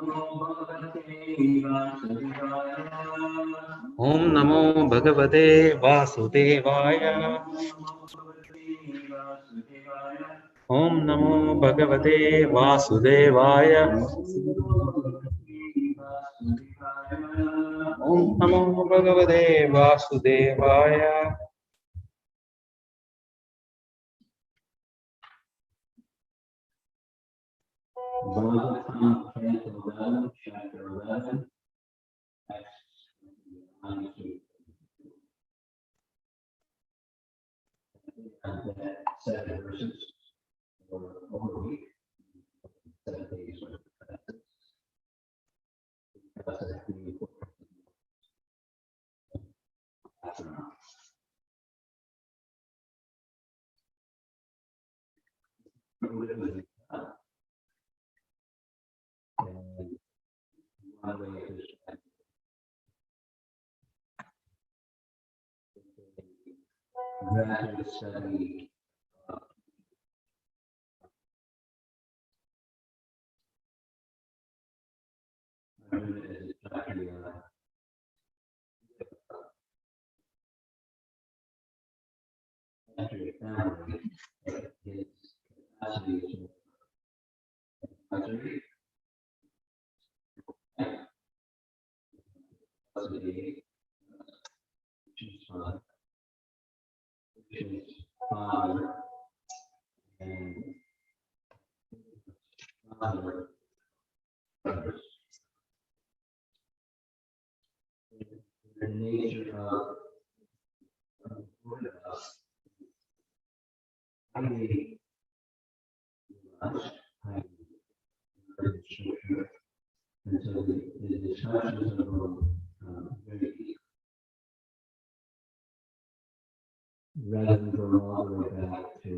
Om Namo Bhagavate Vasudevaya. Om Namo Bhagavate Vasudevaya. Om Namo Bhagavate Vasudevaya. Bhagavatam, Canto 11, Chapter 11, Texts 1 to 7 verses for over a week, 7 days worth of classes. Because that's the important afternoon. And one way is graduate study after your family, his capacity to advisory, which is father and father brothers. The nature of highly rushed, highly scripture, and so the discussions are very deep. Rather than go all the way back to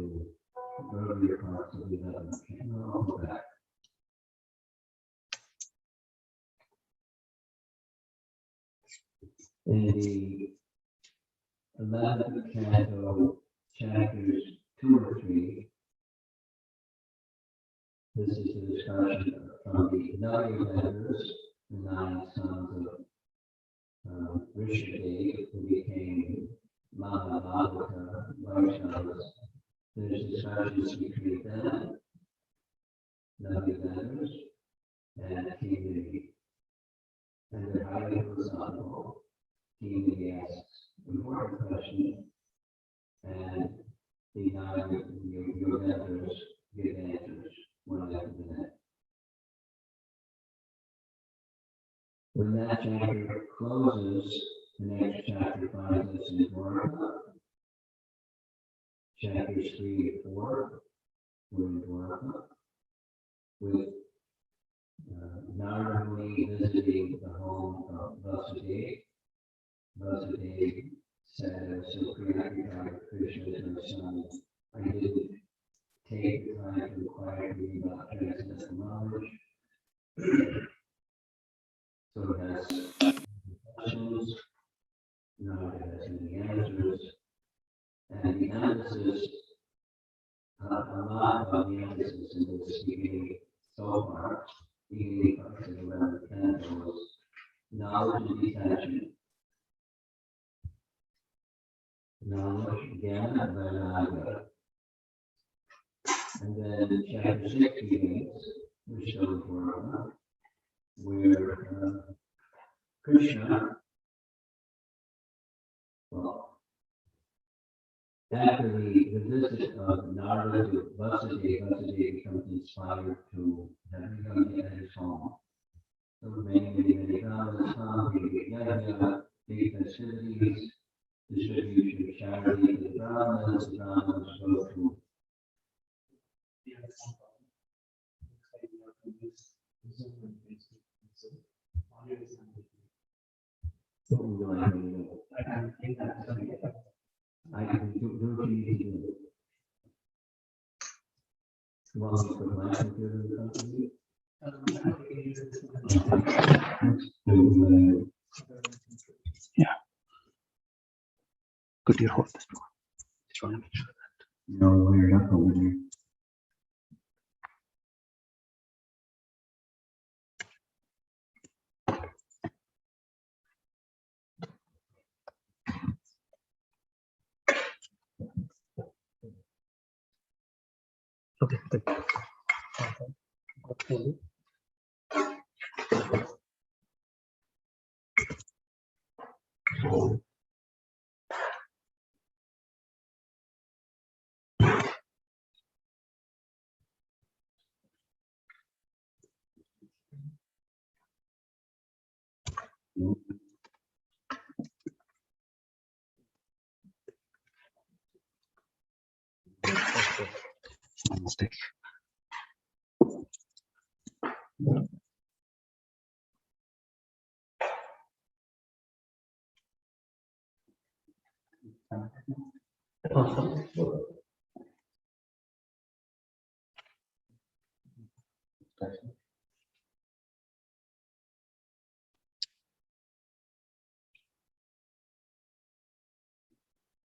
earlier parts of the 11th canto, I'll go back. In the 11th canto, chapters 2 or 3, this is the discussion from the Uddhava, the 9 sons of Rishikesh, who became Mahabharata Vaishnavas. There's discussions between them, Uddhava, and Kimini. And they're highly philosophical. Kimini asks important questions, and the 9 Uddhavas give answers one after the next. When that chapter closes, the next chapter finds us in Dwarka. Chapters 3 and 4 were in Dwarka, with Narada Muni visiting the home of Vasudeva. Vasudeva said, "I was so preoccupied with Krishna as my son, I didn't take the time to inquire to me about transcendental knowledge." So it has questions, Narada has many answers, and the emphasis, a lot of the emphasis in this beginning so far, beginning of the 11th canto, was knowledge and detachment. Knowledge, Jnana, Vairagya. And then chapter 6 begins, which shows where Krishna, well, after the visit of Narada to Vasudeva, Vasudeva becomes inspired to have him at his home. So many Brahmanas come, big festivities, distribution of charity to the Brahmanas go to I can do what you need to do. You want me to put my computer in front of you? Yeah. Could you hold this one? Just want to make sure that you're wired up over there. Okay, thank you. Namaste.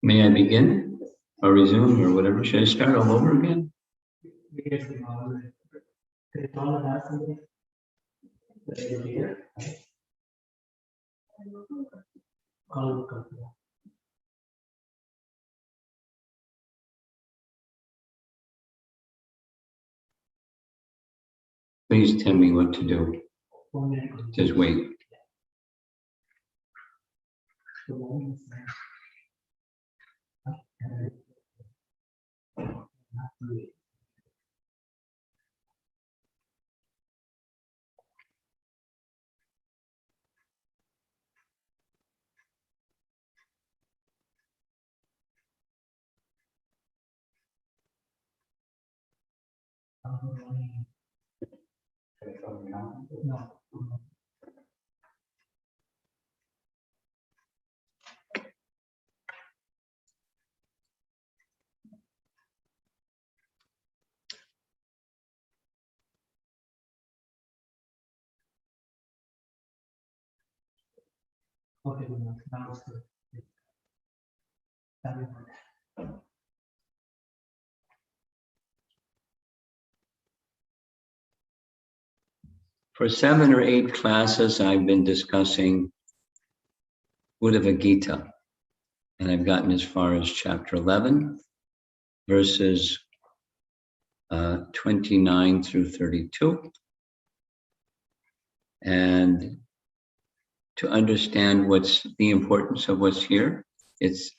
May I begin or resume or whatever? Should I start all over again? Please tell me what to do. Just wait. For 7 or 8 classes, I've been discussing Uddhava Gita, and I've gotten as far as chapter 11, verses 29 through 32. And to understand what's the importance of what's here, it's,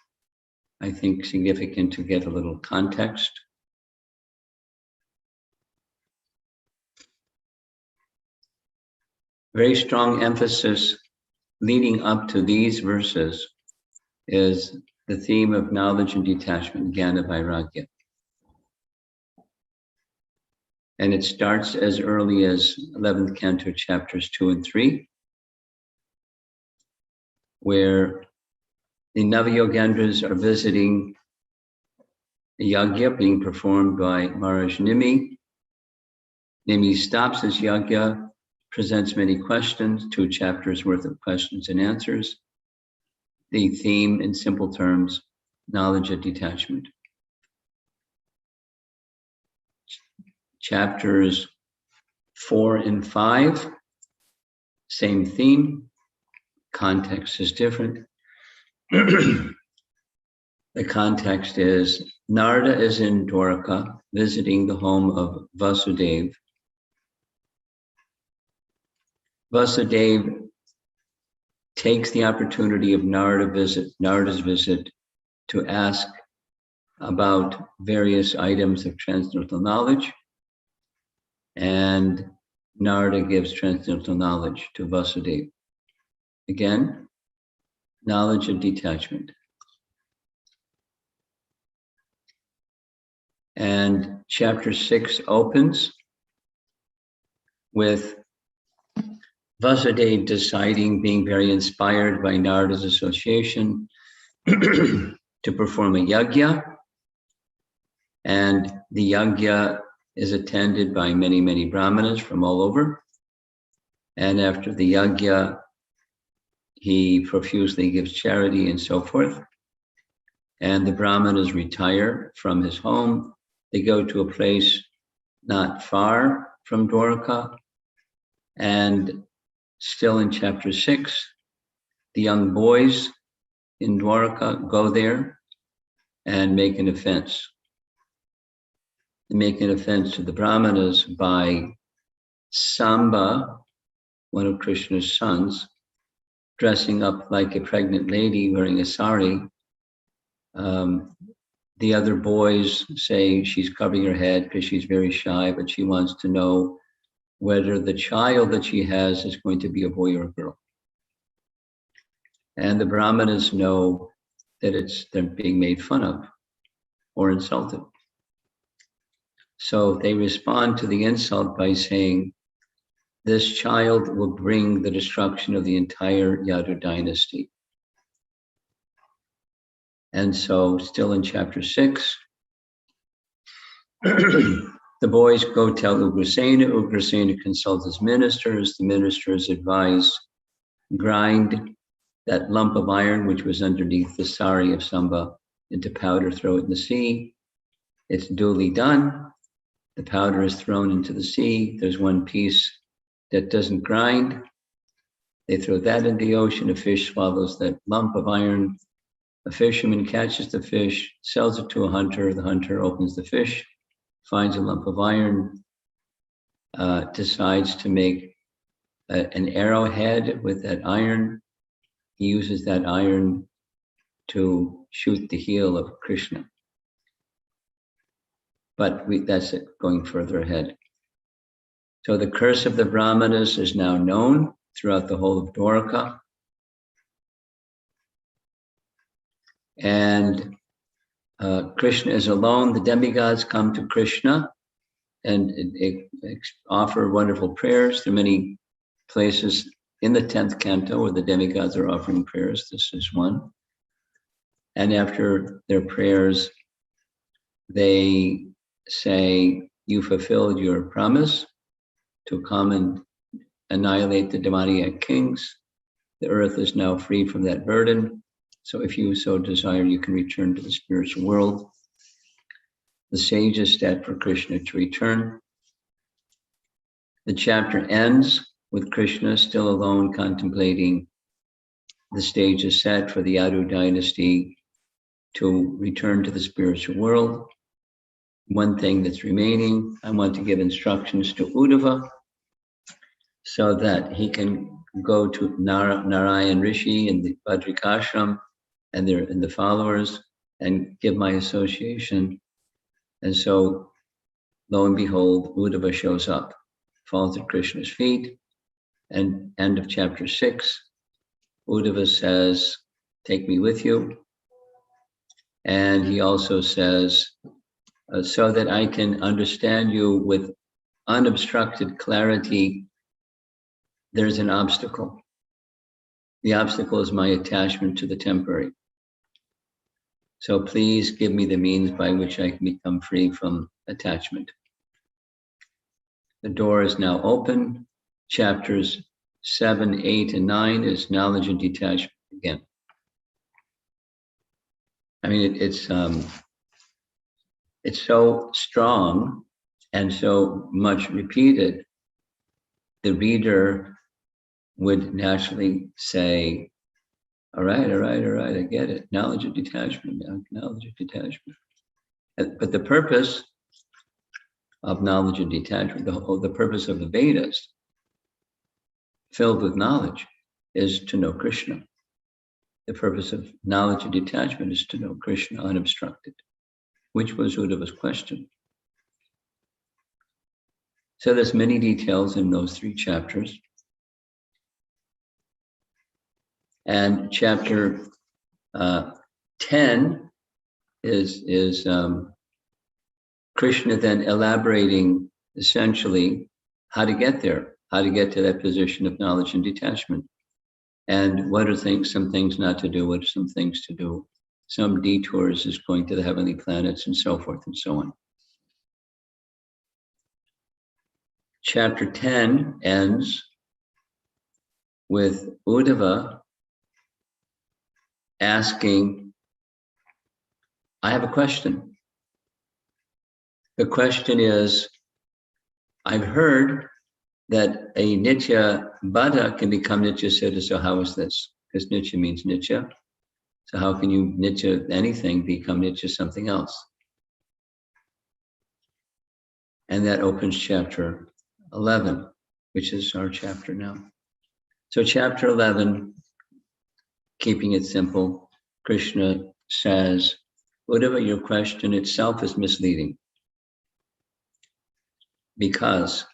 I think, significant to get a little context. Very strong emphasis leading up to these verses is the theme of knowledge and detachment, Jnana Vairagya. And it starts as early as 11th canto, chapters 2 and 3, where the Navayogendras are visiting a yagya being performed by Maharaj Nimi. Nimi stops his yagya, presents many questions, 2 chapters worth of questions and answers. The theme, in simple terms, knowledge and detachment. Chapters 4 and 5, same theme, context is different. The context is Narada is in Dwarka visiting the home of Vasudeva. Vasudeva takes the opportunity of Narada's visit to ask about various items of transcendental knowledge, and Narada gives transcendental knowledge to Vasudeva. Again, knowledge and detachment. And chapter 6 opens with Vasudeva deciding, being very inspired by Narada's association, to perform a yagya. And the yagya is attended by many, many brahmanas from all over. And after the yagya, he profusely gives charity and so forth. And the brahmanas retire from his home. They go to a place not far from Dwarka. And still in chapter 6, the young boys in Dwarka go there and make an offense. making offense to the Brahmanas by Samba, one of Krishna's sons, dressing up like a pregnant lady wearing a sari. The other boys say she's covering her head because she's very shy, but she wants to know whether the child that she has is going to be a boy or a girl. And the Brahmanas know that they're being made fun of or insulted. So they respond to the insult by saying, this child will bring the destruction of the entire Yadu dynasty. And so still in chapter 6, the boys go tell Ugrasena. Ugrasena consults his ministers. The ministers advise, grind that lump of iron which was underneath the sari of Samba into powder, throw it in the sea. It's duly done. The powder is thrown into the sea. There's one piece that doesn't grind. They throw that in the ocean. A fish swallows that lump of iron. A fisherman catches the fish, sells it to a hunter. The hunter opens the fish, finds a lump of iron, decides to make an arrowhead with that iron. He uses that iron to shoot the heel of Krishna. But that's it, going further ahead. So the curse of the Brahmanas is now known throughout the whole of Dwarka. And Krishna is alone. The demigods come to Krishna and offer wonderful prayers. There are many places in the 10th canto where the demigods are offering prayers. This is one. And after their prayers, they say, you fulfilled your promise to come and annihilate the demoniac kings. The earth is now free from that burden. So if you so desire, you can return to the spiritual world. The sages stat for Krishna to return. The chapter ends with Krishna still alone contemplating the stage is set for the Yadu dynasty to return to the spiritual world. One thing that's remaining, I want to give instructions to Uddhava so that he can go to Narayan Rishi in the Badrikashram and the followers and give my association. And so, lo and behold, Uddhava shows up, falls at Krishna's feet, and end of chapter 6, Uddhava says, take me with you. And he also says, so that I can understand you with unobstructed clarity, there's an obstacle. The obstacle is my attachment to the temporary. So please give me the means by which I can become free from attachment. The door is now open. Chapters 7, 8, and 9 is knowledge and detachment again. I mean, it's so strong and so much repeated, the reader would naturally say, all right, I get it. Knowledge of detachment, knowledge of detachment. But the purpose of knowledge and detachment, the purpose of the Vedas, filled with knowledge, is to know Krishna. The purpose of knowledge and detachment is to know Krishna unobstructed, which was Uddhava's question. So there's many details in those 3 chapters. And chapter 10 is Krishna then elaborating essentially how to get there, how to get to that position of knowledge and detachment. And what are some things not to do, what are some things to do. Some detours is going to the heavenly planets and so forth and so on. Chapter 10 ends with Uddhava asking, I have a question. The question is, I've heard that a Nitya Bada can become Nitya Siddha, so how is this? Because Nitya means Nitya. So how can you Nitya anything become Nitya something else? And that opens chapter 11, which is our chapter now. So chapter 11, keeping it simple, Krishna says, Uddhava, your question itself is misleading, because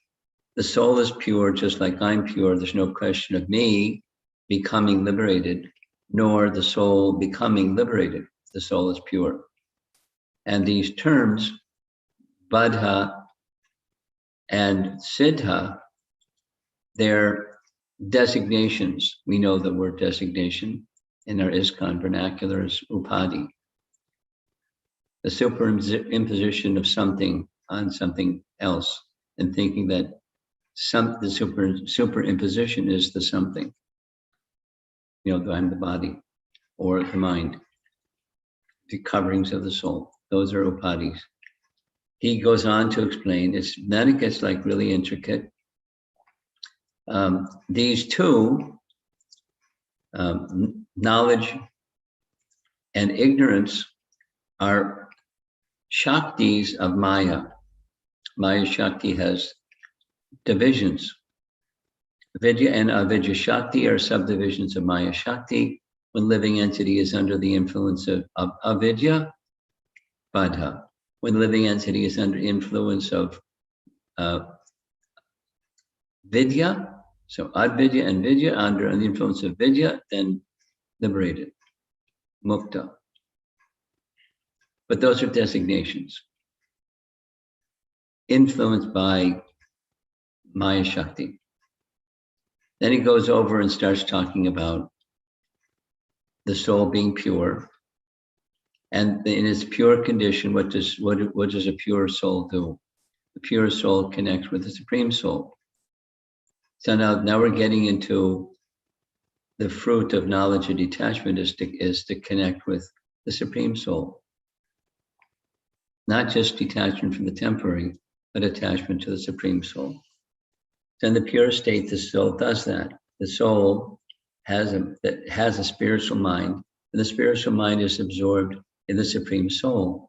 the soul is pure just like I'm pure. There's no question of me becoming liberated, nor the soul becoming liberated. The soul is pure. And these terms, Buddha and Siddha, they're designations. We know the word designation in our ISKCON vernacular is upadhi. The superimposition of something on something else, and thinking that the superimposition is the something. I'm the body or the mind, the coverings of the soul. Those are upadhis. He goes on to explain, then it gets like really intricate. These two, knowledge and ignorance, are shaktis of Maya. Maya Shakti has divisions. Vidya and Avidya Shakti are subdivisions of Maya Shakti. When living entity is under the influence of Avidya, Badha. When living entity is under influence of Vidya, so Advidya and Vidya, under the influence of Vidya, then liberated, Mukta. But those are designations, influenced by Maya Shakti. Then he goes over and starts talking about the soul being pure, and in its pure condition, what does a pure soul do? The pure soul connects with the Supreme Soul. So now we're getting into the fruit of knowledge and detachment is to connect with the Supreme Soul. Not just detachment from the temporary, but attachment to the Supreme Soul. So in the pure state, the soul does that. The soul has a spiritual mind, and the spiritual mind is absorbed in the Supreme Soul.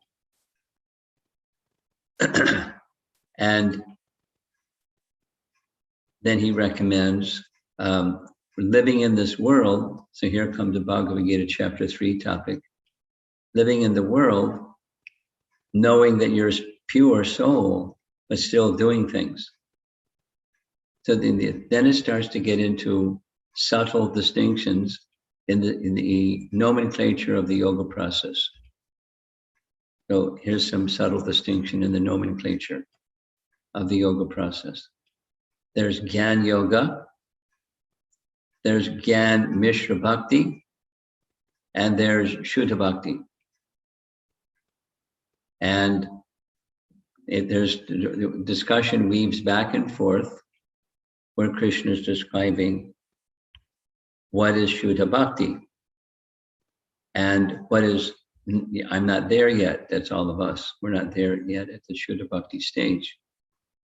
And then he recommends living in this world. So here comes the Bhagavad Gita chapter 3 topic. Living in the world, knowing that you're a pure soul, but still doing things. So then it starts to get into subtle distinctions in the nomenclature of the yoga process. So here's some subtle distinction in the nomenclature of the yoga process. There's Gyan Yoga, there's Gyan Mishra Bhakti, and there's Shuddha Bhakti. And there's discussion weaves back and forth where Krishna is describing what is Shuddha Bhakti and what is, I'm not there yet. That's all of us. We're not there yet at the Shuddha Bhakti stage.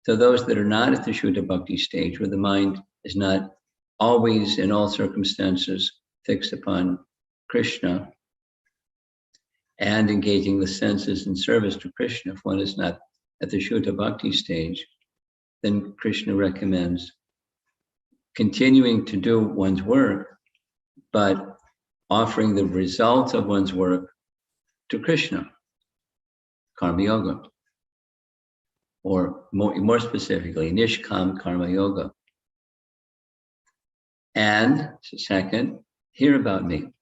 So those that are not at the Shuddha Bhakti stage, where the mind is not always in all circumstances fixed upon Krishna and engaging the senses in service to Krishna, if one is not at the Shuddha Bhakti stage, then Krishna recommends continuing to do one's work, but offering the results of one's work to Krishna, Karma Yoga, or more specifically, Nishkam Karma Yoga. And second, hear about me.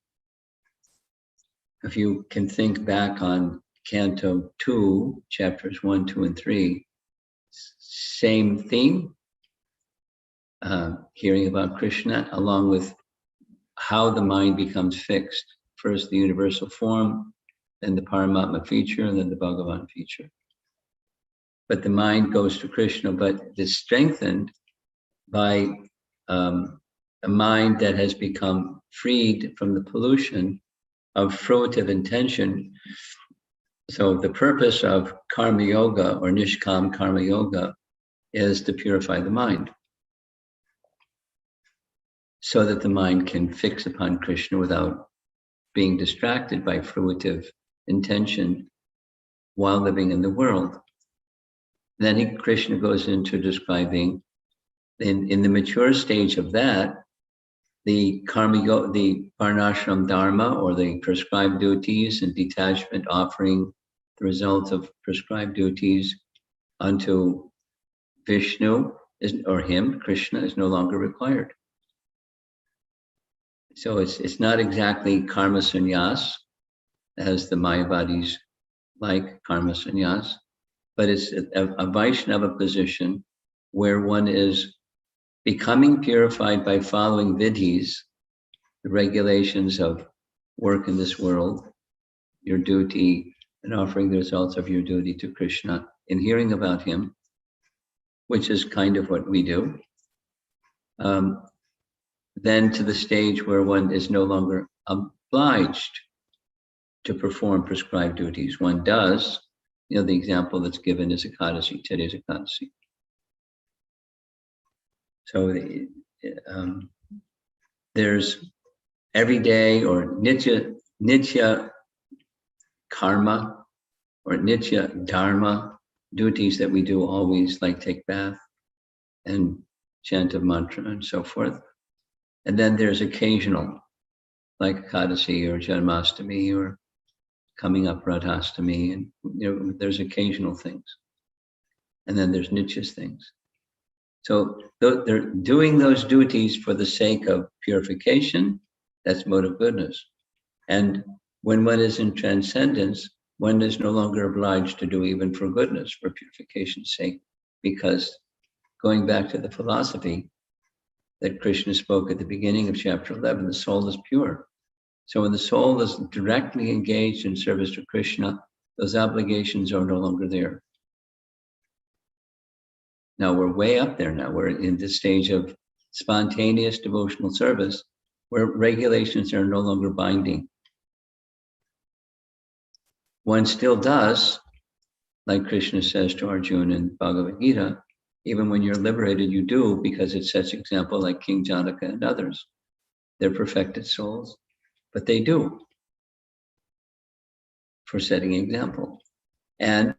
If you can think back on Canto 2, chapters 1, 2, and 3, same theme, hearing about Krishna, along with how the mind becomes fixed. First, the universal form, then the Paramatma feature, and then the Bhagavan feature. But the mind goes to Krishna, but it's strengthened by a mind that has become freed from the pollution of fruitive intention. So the purpose of Karma Yoga or Nishkam Karma Yoga is to purify the mind, so that the mind can fix upon Krishna without being distracted by fruitive intention while living in the world. Then Krishna goes into describing, in the mature stage of that, the the varnashram dharma, or the prescribed duties and detachment, offering the result of prescribed duties unto Vishnu, or him, Krishna, is no longer required. So it's not exactly karma sannyas, as the Mayavadis like karma sannyas, but it's a Vaishnava position where one is becoming purified by following vidhis, the regulations of work in this world, your duty, and offering the results of your duty to Krishna, and hearing about him, which is kind of what we do. Then to the stage where one is no longer obliged to perform prescribed duties. One does, the example that's given is Ekadasi, today's Ekadasi. So there's everyday or nitya karma or nitya dharma duties that we do always, like take bath and chant a mantra and so forth. And then there's occasional, like Ekadasi or Janmashtami or coming up Radhastami, and there's occasional things. And then there's nityas things. So they're doing those duties for the sake of purification. That's mode of goodness. And when one is in transcendence, one is no longer obliged to do even for goodness, for purification's sake, because going back to the philosophy that Krishna spoke at the beginning of chapter 11, the soul is pure. So when the soul is directly engaged in service to Krishna, those obligations are no longer there. Now we're way up there now. We're in this stage of spontaneous devotional service where regulations are no longer binding. One still does, like Krishna says to Arjuna in Bhagavad Gita, even when you're liberated, you do, because it sets example like King Janaka and others. They're perfected souls, but they do for setting example. And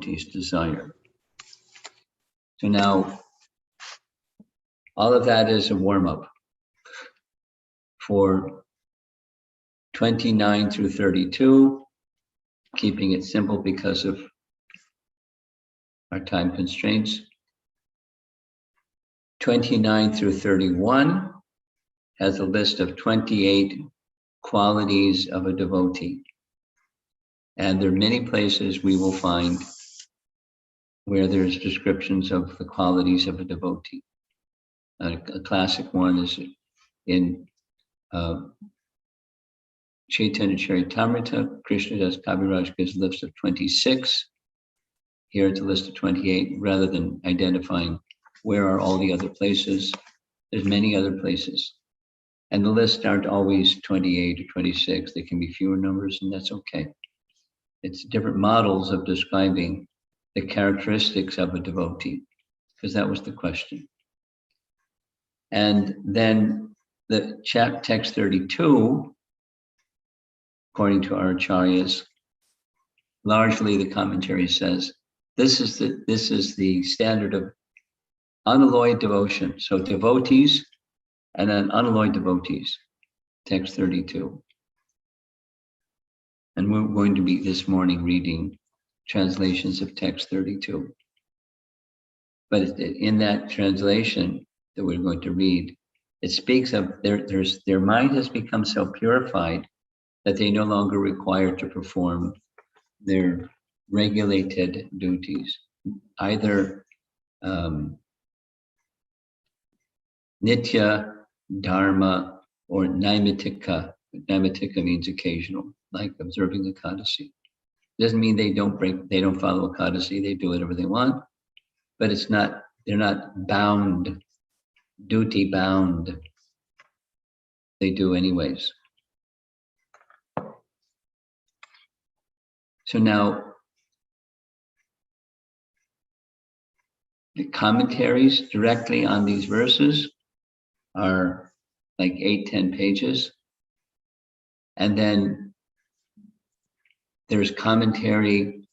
devotee's desire. So now, all of that is a warm-up for 29 through 32, keeping it simple because of our time constraints. 29 through 31 has a list of 28 qualities of a devotee. And there are many places we will find where there's descriptions of the qualities of a devotee. A classic one is in Chaitanya Charitamrita. Krishnadas Kaviraj gives a list of 26. Here it's a list of 28, rather than identifying where are all the other places. There's many other places. And the lists aren't always 28 or 26. They can be fewer numbers, and that's okay. It's different models of describing the characteristics of a devotee, because that was the question. And then the text 32, according to our acharyas, largely the commentary says, this is the standard of unalloyed devotion. So devotees and then unalloyed devotees, text 32. And we're going to be this morning reading translations of text 32. But in that translation that we're going to read, it speaks of their mind has become so purified that they no longer require to perform their regulated duties, either nitya, dharma, or naimittika. Naimittika means occasional, like observing Ekadasi. Doesn't mean they don't follow Ekadasi, they do whatever they want, but they're not bound, duty bound. They do anyways. So now, the commentaries directly on these verses are like 8-10 pages. And then there's commentary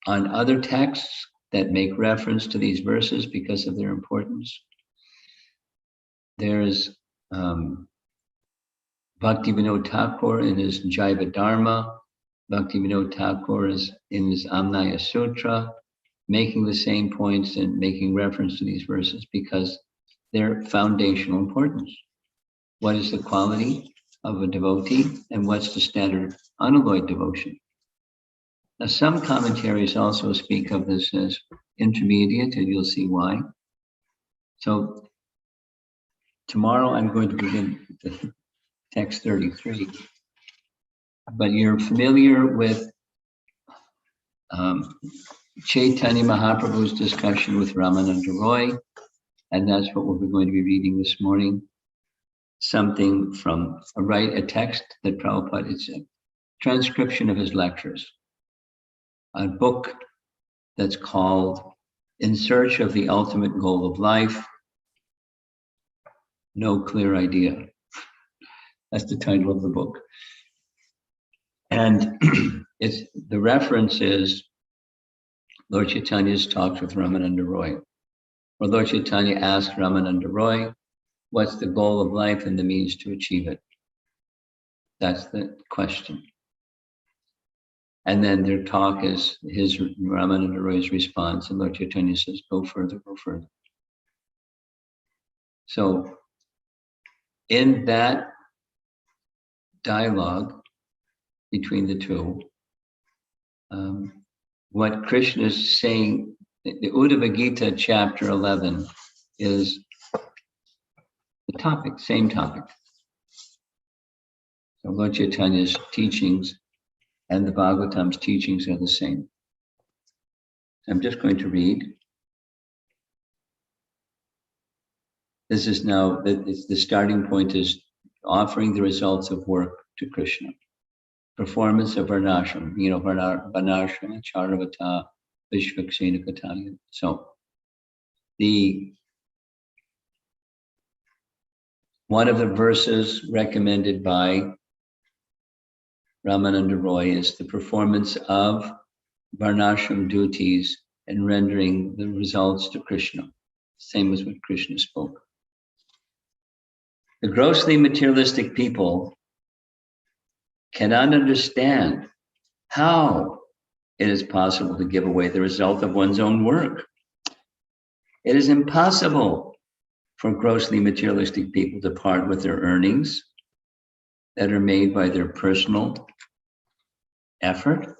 on other texts that make reference to these verses because of their importance. There's Bhaktivinoda Thakur in his Jaiva Dharma. Bhaktivinoda Thakur is in his Amnaya Sutra, making the same points and making reference to these verses because they're foundational importance. What is the quality of a devotee and what's the standard unalloyed devotion? Now, some commentaries also speak of this as intermediate, and you'll see why. So tomorrow I'm going to begin with text 33, but you're familiar with Chaitanya Mahaprabhu's discussion with Ramananda Roy, and that's what we're going to be reading this morning. Something from a text that Prabhupada, it's a transcription of his lectures, a book that's called In Search of the Ultimate Goal of Life, No Clear Idea. That's the title of the book. And the reference is Lord Chaitanya's talks with Ramananda Roy, where Lord Chaitanya asked Ramananda Roy, what's the goal of life and the means to achieve it? That's the question. And then their talk is Ramananda Roy's response, and Lord Chaitanya says, go further, go further. So in that dialogue between the two, what Krishna is saying, the Uddhava Gita chapter 11 is the topic, same topic. So Lord Chaitanya's teachings and the Bhagavatam's teachings are the same. I'm just going to read. This is now, the starting point is offering the results of work to Krishna. Performance of Varnashram, Varnashram, Charavata, Vishvaksena Kataya. So one of the verses recommended by Ramananda Roy is the performance of varnashram duties and rendering the results to Krishna. Same as what Krishna spoke. The grossly materialistic people cannot understand how it is possible to give away the result of one's own work. It is impossible for grossly materialistic people to part with their earnings that are made by their personal effort.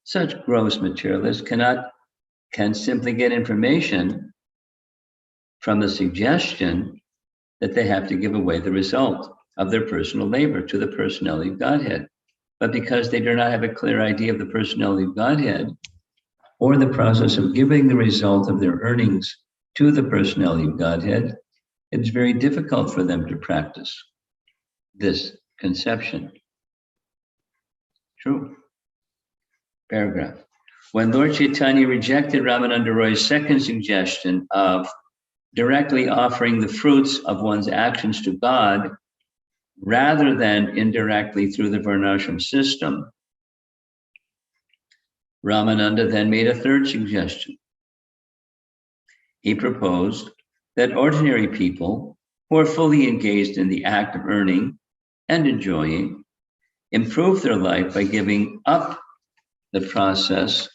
Such gross materialists can simply get information from the suggestion that they have to give away the result of their personal labor to the personality of Godhead. But because they do not have a clear idea of the personality of Godhead or the process of giving the result of their earnings to the personality of Godhead, it's very difficult for them to practice this conception. True. Paragraph. When Lord Chaitanya rejected Ramananda Roy's second suggestion of directly offering the fruits of one's actions to God rather than indirectly through the Varnashram system, Ramananda then made a third suggestion. He proposed that ordinary people who are fully engaged in the act of earning and enjoying improve their life by giving up the process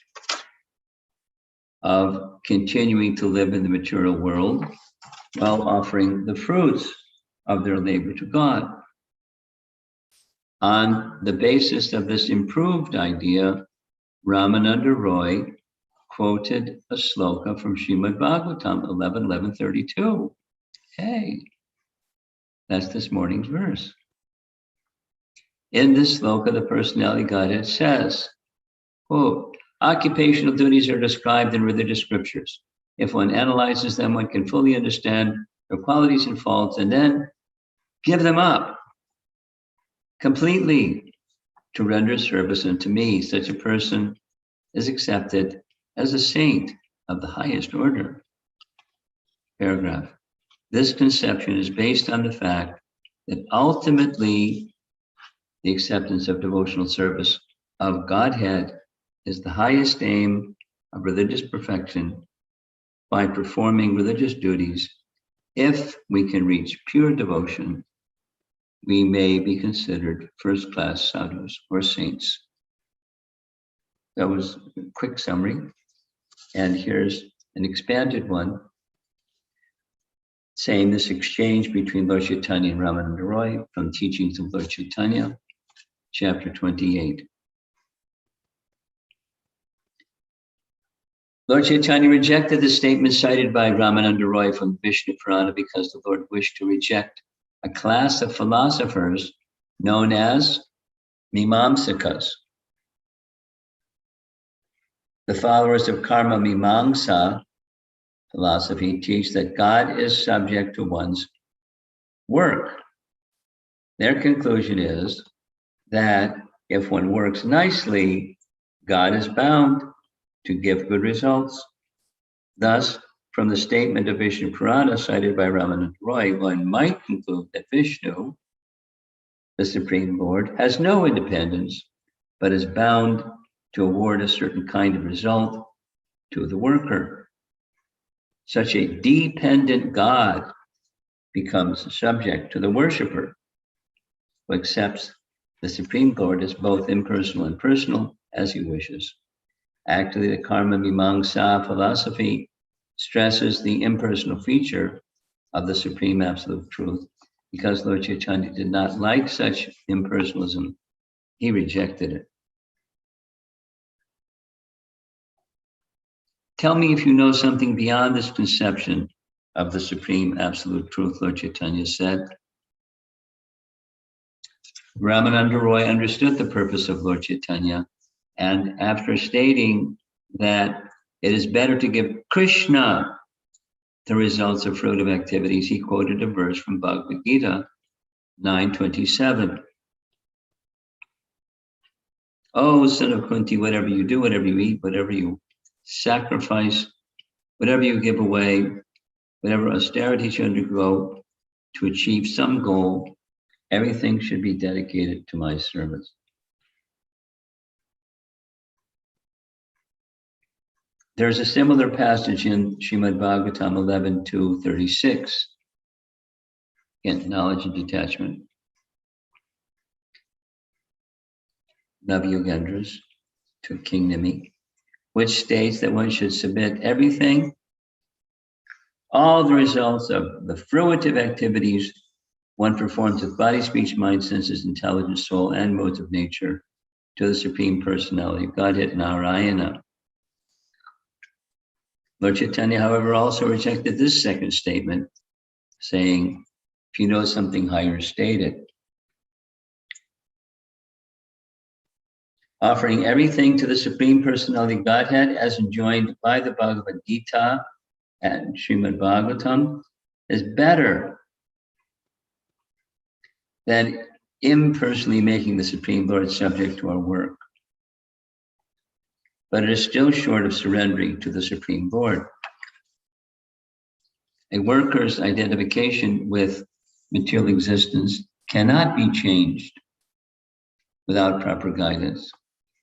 of continuing to live in the material world while offering the fruits of their labor to God. On the basis of this improved idea, Ramananda Roy quoted a sloka from Srimad Bhagavatam 11:11:32. Hey, that's this morning's verse. In this sloka, the personality Godhead says, quote, occupational duties are described in religious scriptures. If one analyzes them, one can fully understand their qualities and faults and then give them up completely to render service unto me. Such a person is accepted as a saint of the highest order. Paragraph. This conception is based on the fact that ultimately the acceptance of devotional service of Godhead is the highest aim of religious perfection. By performing religious duties, if we can reach pure devotion, we may be considered first-class sadhus or saints. That was a quick summary. And here's an expanded one, saying this exchange between Lord Chaitanya and Ramananda Roy from Teachings of Lord Chaitanya, chapter 28. Lord Chaitanya rejected the statement cited by Ramananda Roy from Vishnu Purana because the Lord wished to reject a class of philosophers known as Mimamsakas. The followers of Karma Mimamsa philosophy teach that God is subject to one's work. Their conclusion is that if one works nicely, God is bound to give good results. Thus, from the statement of Vishnu Purana cited by Ramananda Roy, one might conclude that Vishnu, the Supreme Lord, has no independence, but is bound to award a certain kind of result to the worker. Such a dependent God becomes subject to the worshiper, who accepts the Supreme Lord as both impersonal and personal as he wishes. Actually, the Karma Mimamsa philosophy stresses the impersonal feature of the Supreme Absolute Truth. Because Lord Chaitanya did not like such impersonalism, he rejected it. Tell me if you know something beyond this conception of the Supreme Absolute Truth, Lord Chaitanya said. Ramananda Roy understood the purpose of Lord Chaitanya, and after stating that it is better to give Krishna the results of fruitive activities, he quoted a verse from Bhagavad Gita 9:27. Oh, son of Kunti, whatever you do, whatever you eat, whatever you sacrifice, whatever you give away, whatever austerity you undergo to achieve some goal, everything should be dedicated to my service. There's a similar passage in Srimad Bhagavatam 11:2-36. Again, knowledge and detachment. Navyogendras to King Nimi, which states that one should submit everything, all the results of the fruitive activities one performs with body, speech, mind, senses, intelligence, soul, and modes of nature to the Supreme Personality of Godhead, Narayana. Lord Chaitanya, however, also rejected this second statement, saying, if you know something higher, state it. Offering everything to the Supreme Personality of Godhead as enjoined by the Bhagavad Gita and Srimad Bhagavatam is better than impersonally making the Supreme Lord subject to our work. But it is still short of surrendering to the Supreme Lord. A worker's identification with material existence cannot be changed without proper guidance.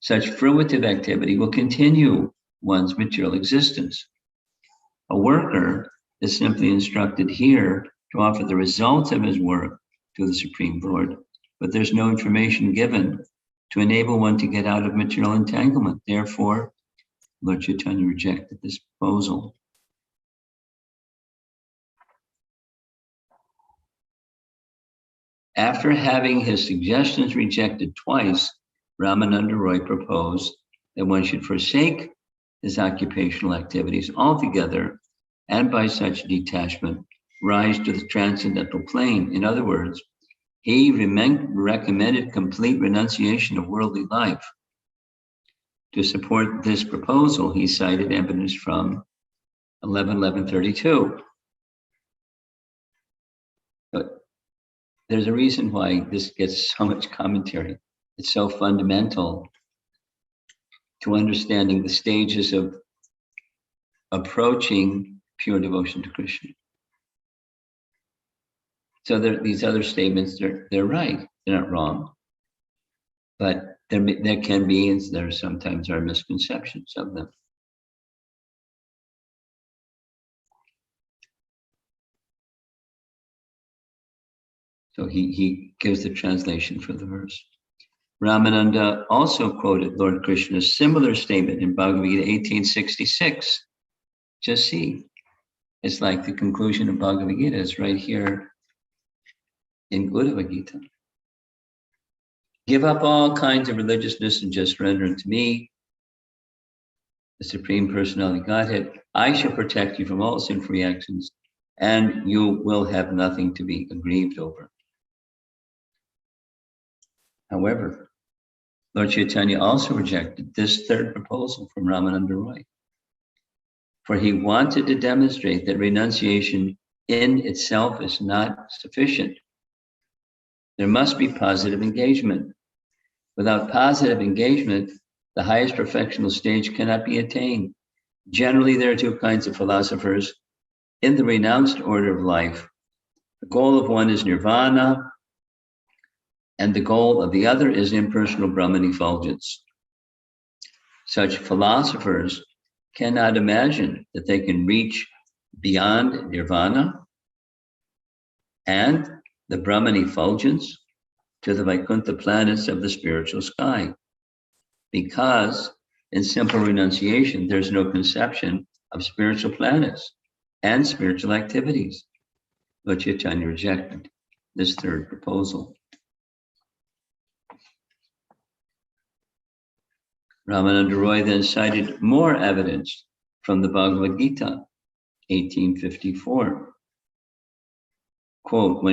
Such fruitive activity will continue one's material existence. A worker is simply instructed here to offer the results of his work to the Supreme Lord, but there's no information given to enable one to get out of material entanglement. Therefore, Lord Chaitanya rejected this proposal. After having his suggestions rejected twice, Ramananda Roy proposed that one should forsake his occupational activities altogether and by such detachment rise to the transcendental plane. In other words, he recommended complete renunciation of worldly life. To support this proposal, he cited evidence from 11.11.32. But there's a reason why this gets so much commentary. It's so fundamental to understanding the stages of approaching pure devotion to Krishna. So these other statements, they're right, they're not wrong. But there can be, and there sometimes are misconceptions of them. So he gives the translation for the verse. Ramananda also quoted Lord Krishna's similar statement in Bhagavad Gita 1866. Just see, it's like the conclusion of Bhagavad Gita is right here in Uddhava Gita. Give up all kinds of religiousness and just surrender unto me, the Supreme Personality of Godhead. I shall protect you from all sinful reactions, and you will have nothing to be aggrieved over. However, Lord Chaitanya also rejected this third proposal from Ramananda Roy, for he wanted to demonstrate that renunciation in itself is not sufficient. There must be positive engagement. Without positive engagement, the highest perfectional stage cannot be attained. Generally, there are two kinds of philosophers in the renounced order of life. The goal of one is nirvana, and the goal of the other is impersonal Brahman effulgence. Such philosophers cannot imagine that they can reach beyond nirvana and the Brahman effulgence to the Vaikuntha planets of the spiritual sky. Because in simple renunciation, there's no conception of spiritual planets and spiritual activities. Lord Chaitanya rejected this third proposal. Ramananda Roy then cited more evidence from the Bhagavad Gita, 1854. Quote,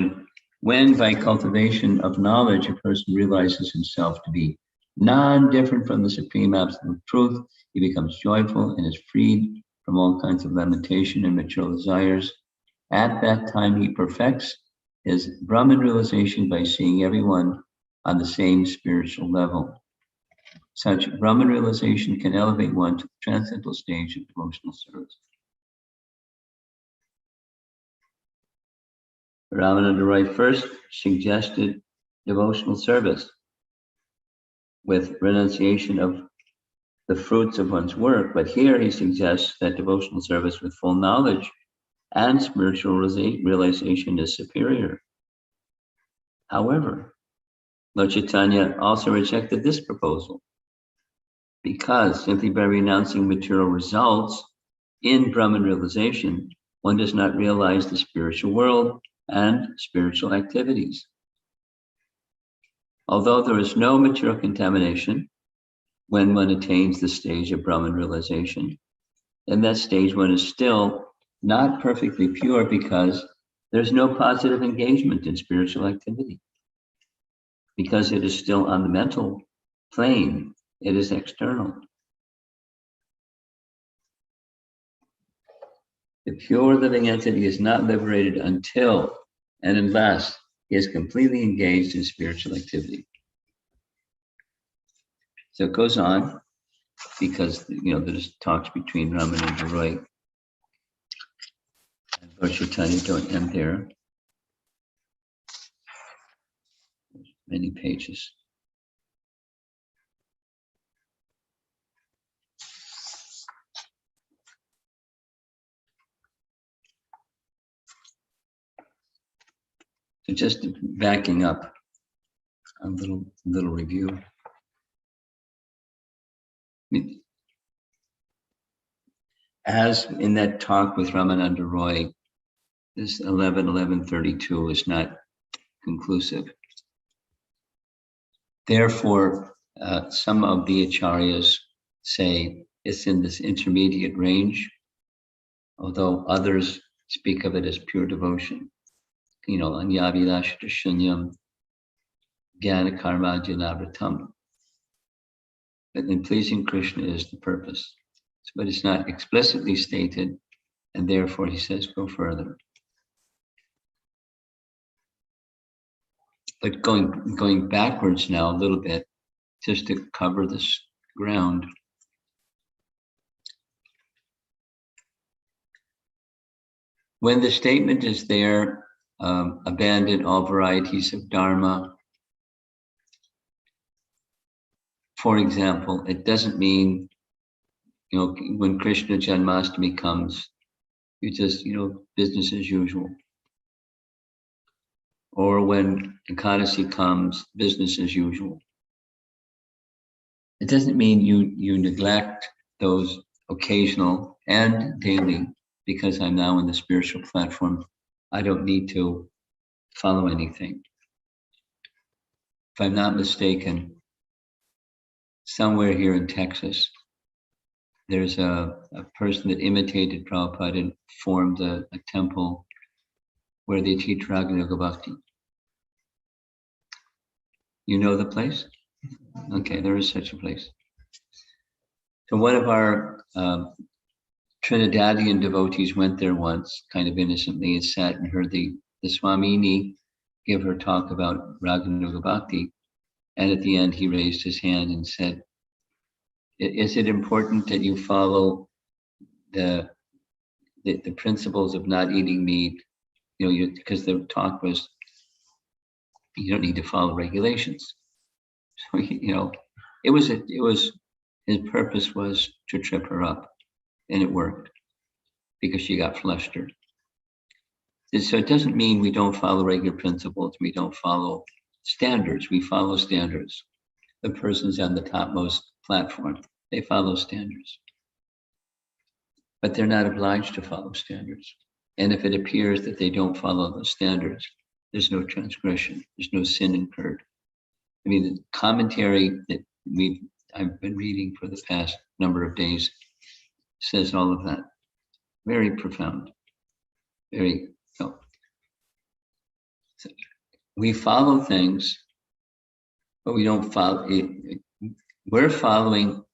when by cultivation of knowledge a person realizes himself to be non-different from the Supreme Absolute Truth, he becomes joyful and is freed from all kinds of lamentation and material desires. At that time, he perfects his Brahman realization by seeing everyone on the same spiritual level. Such Brahman realization can elevate one to the transcendental stage of devotional service. Ramananda Roy first suggested devotional service with renunciation of the fruits of one's work. But here he suggests that devotional service with full knowledge and spiritual realization is superior. However, Lord Chaitanya also rejected this proposal because simply by renouncing material results in Brahman realization, one does not realize the spiritual world and spiritual activities. Although there is no material contamination when one attains the stage of Brahman realization, in that stage one is still not perfectly pure because there's no positive engagement in spiritual activity. Because it is still on the mental plane, it is external. The pure living entity is not liberated until and unless he is completely engaged in spiritual activity. So it goes on because there's talks between Raman and Roy. And Lord Chaitanya don't end there. Many pages. So just backing up a little review. As in that talk with Ramananda Roy, this 11.11.32 is not conclusive. Therefore, some of the acharyas say it's in this intermediate range, although others speak of it as pure devotion. Anyavilashita shunyam jnana karma janavratam. But then pleasing Krishna is the purpose. But it's not explicitly stated, and therefore he says, go further. But going backwards now a little bit, just to cover this ground. When the statement is there, abandon all varieties of dharma. For example, it doesn't mean, when Krishna Janmashtami comes, you just, business as usual. Or when Ekadasi comes, business as usual. It doesn't mean you neglect those occasional and daily, because I'm now on the spiritual platform. I don't need to follow anything. If I'm not mistaken, somewhere here in Texas, there's a person that imitated Prabhupada and formed a temple where they teach Raga Yoga Bhakti. You know the place? Okay, there is such a place. So one of our Trinidadian devotees went there once, kind of innocently, and sat and heard the Swamini give her talk about Raga Yoga Bhakti. And at the end, he raised his hand and said, is it important that you follow the principles of not eating meat? Because the talk was, you don't need to follow regulations. So, it was his purpose was to trip her up, and it worked because she got flustered. So it doesn't mean we don't follow regular principles. We don't follow standards. We follow standards. The person's on the topmost platform. They follow standards. But they're not obliged to follow standards. And if it appears that they don't follow those standards, there's no transgression. There's no sin incurred. I mean, the commentary that I've been reading for the past number of days says all of that. Very profound. Very, so we follow things, but we don't follow it. We're following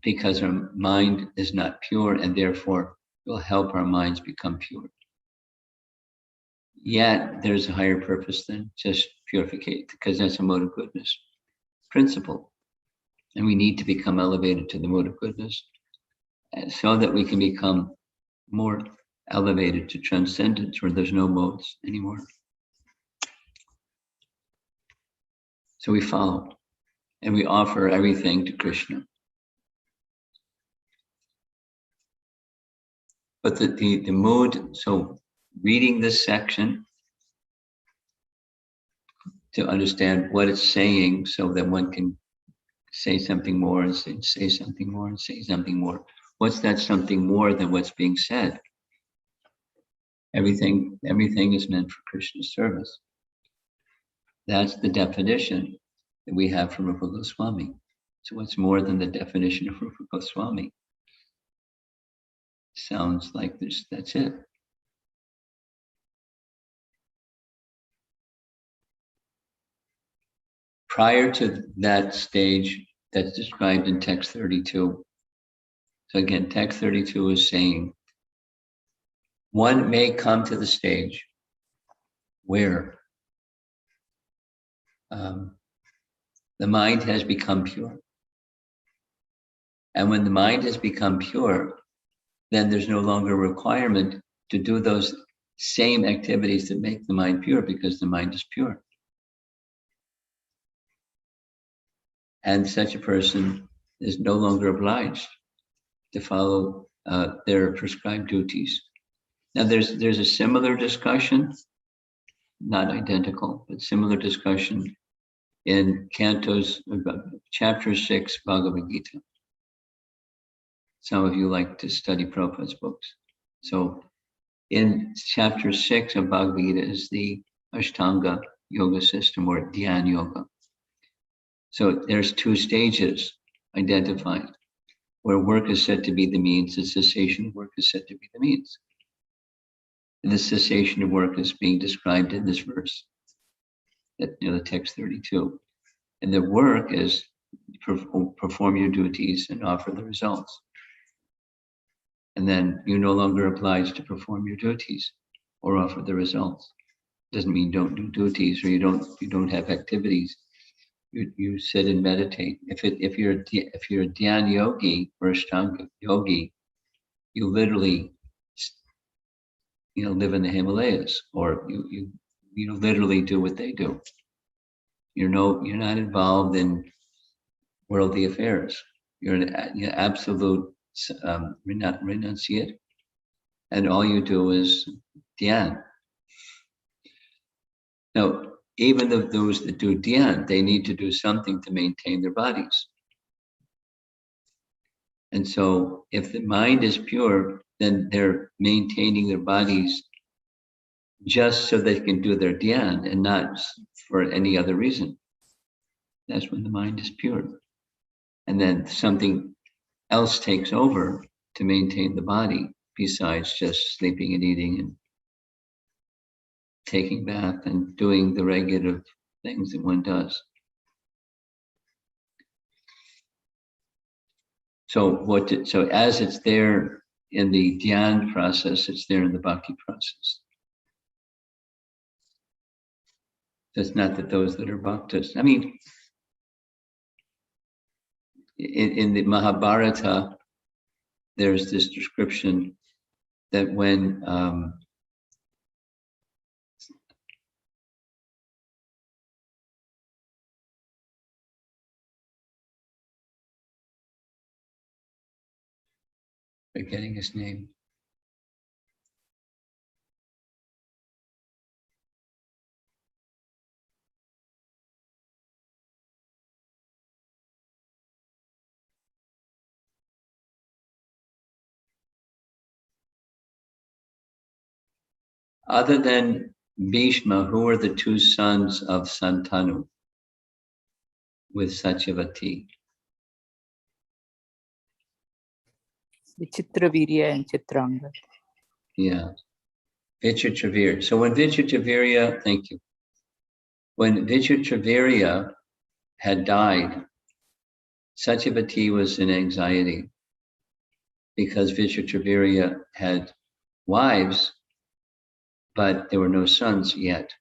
because our mind is not pure, and therefore will help our minds become pure. Yet there's a higher purpose than just purification, because that's a mode of goodness principle. And we need to become elevated to the mode of goodness so that we can become more elevated to transcendence, where there's no modes anymore. So we follow and we offer everything to Krishna. But the mood, so reading this section to understand what it's saying so that one can say something more and say something more and say something more. What's that something more than what's being said? Everything is meant for Krishna's service. That's the definition that we have from Rupa Goswami. So what's more than the definition of Rupa Goswami? Sounds like this, that's it. Prior to that stage that's described in text 32. So again, text 32 is saying, one may come to the stage where the mind has become pure. And when the mind has become pure, then there's no longer a requirement to do those same activities that make the mind pure because the mind is pure. And such a person is no longer obliged to follow their prescribed duties. Now there's a similar discussion, not identical, but similar discussion in chapter 6 Bhagavad Gita. Some of you like to study Prabhupada's books. So in chapter 6 of Bhagavad Gita is the Ashtanga yoga system or Dhyan yoga. So there's two stages identified where work is said to be the means, the cessation of work is said to be the means. And the cessation of work is being described in this verse, that, the text 32. And the work is perform your duties and offer the results. And then you're no longer obliged to perform your duties or offer the results. Doesn't mean don't do duties or you don't have activities. You sit and meditate. If you're a Dhyan yogi or Ashtanga yogi, you literally live in the Himalayas, or you literally do what they do. You're not involved in worldly affairs. You're an absolute renunciate, and all you do is dhyan. Now, even those that do dhyan, they need to do something to maintain their bodies. And so if the mind is pure, then they're maintaining their bodies just so they can do their dhyan and not for any other reason. That's when the mind is pure. And then something else takes over to maintain the body besides just sleeping and eating and taking bath and doing the regular things that one does. So as it's there in the dhyan process, it's there in the bhakti process. So it's not that those that are bhaktas, I mean, in the Mahabharata, there's this description that when forgetting his name. Other than Bhishma, who are the two sons of Santanu with Satyavati? Vichitravirya and Chitranga. Yeah, Vichitravirya. So when Vichitravirya, thank you. When Vichitravirya had died, Satyavati was in anxiety because Vichitravirya had wives, but there were no sons yet.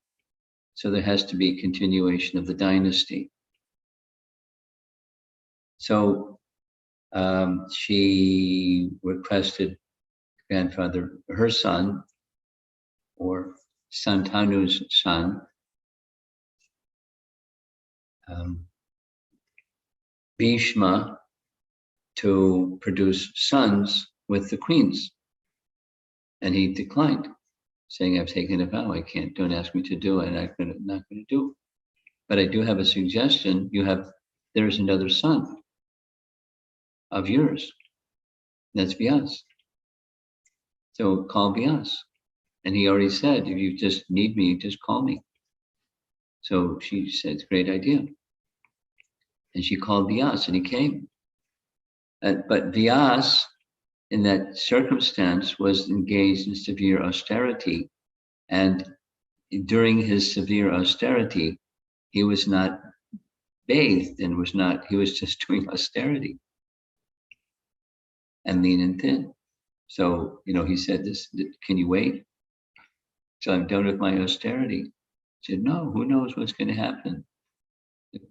So there has to be continuation of the dynasty. So she requested her son, or Santanu's son, Bhishma, to produce sons with the queens. And he declined, saying, I've taken a vow, don't ask me to do it, I'm not going to do it. But I do have a suggestion. There's another son of yours. That's Vyas. So call Vyas. And he already said, if you just need me, just call me. So she said, it's a great idea. And she called Vyas and he came. But Vyas, in that circumstance, was engaged in severe austerity. And during his severe austerity, he was not bathed and he was just doing austerity and lean and thin. So, he said, can you wait? So I'm done with my austerity. He said, no, who knows what's going to happen?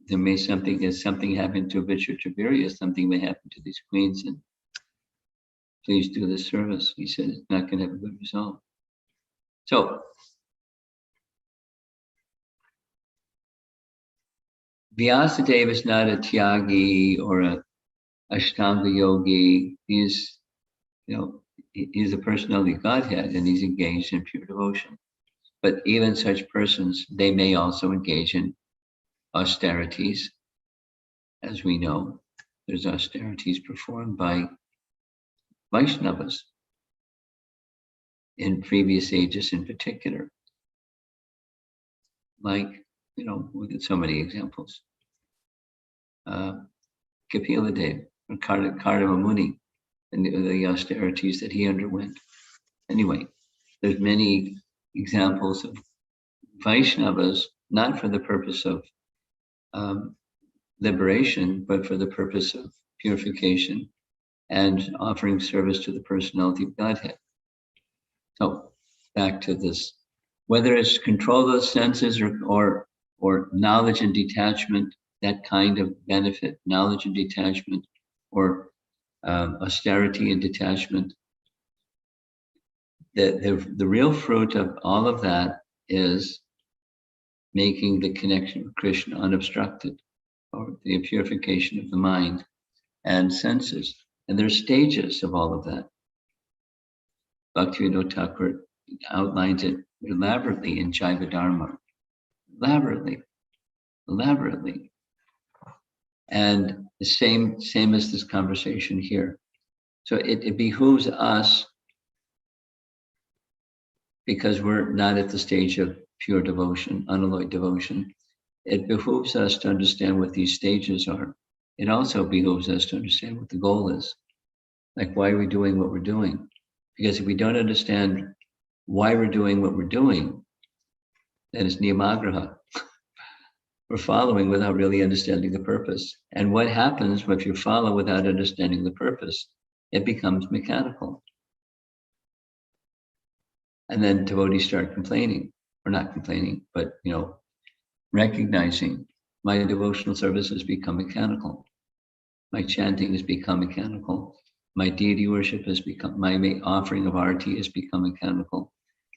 There may something happen to Richard Tiberius, something may happen to these queens, and please do this service. He said, it's not going to have a good result. So, Vyasadeva is not a Tyagi or a Ashtanga yogi. He's a personality of Godhead, and he's engaged in pure devotion. But even such persons, they may also engage in austerities. As we know, there's austerities performed by Vaishnavas in previous ages in particular. Like, we get so many examples. Kapila Dev, or Kardama Muni, and the austerities that he underwent. Anyway, there's many examples of Vaishnavas, not for the purpose of liberation, but for the purpose of purification and offering service to the personality of Godhead. So back to this, whether it's control of the senses or knowledge and detachment, that kind of benefit, knowledge and detachment, or austerity and detachment, the real fruit of all of that is making the connection with Krishna unobstructed, or the purification of the mind and senses. And there's stages of all of that. Bhaktivinoda Thakur outlines it elaborately in Jaiva Dharma. Elaborately. And the same as this conversation here. So it behooves us, because we're not at the stage of pure devotion, unalloyed devotion, it behooves us to understand what these stages are. It also behooves us to understand what the goal is. Like, why are we doing what we're doing? Because if we don't understand why we're doing what we're doing, then it's niyamagraha. We're following without really understanding the purpose. And what happens if you follow without understanding the purpose? It becomes mechanical. And then devotees start complaining, or not complaining, but recognizing my devotional service has become mechanical. My chanting has become mechanical. My deity worship has become, my offering of arati has become mechanical.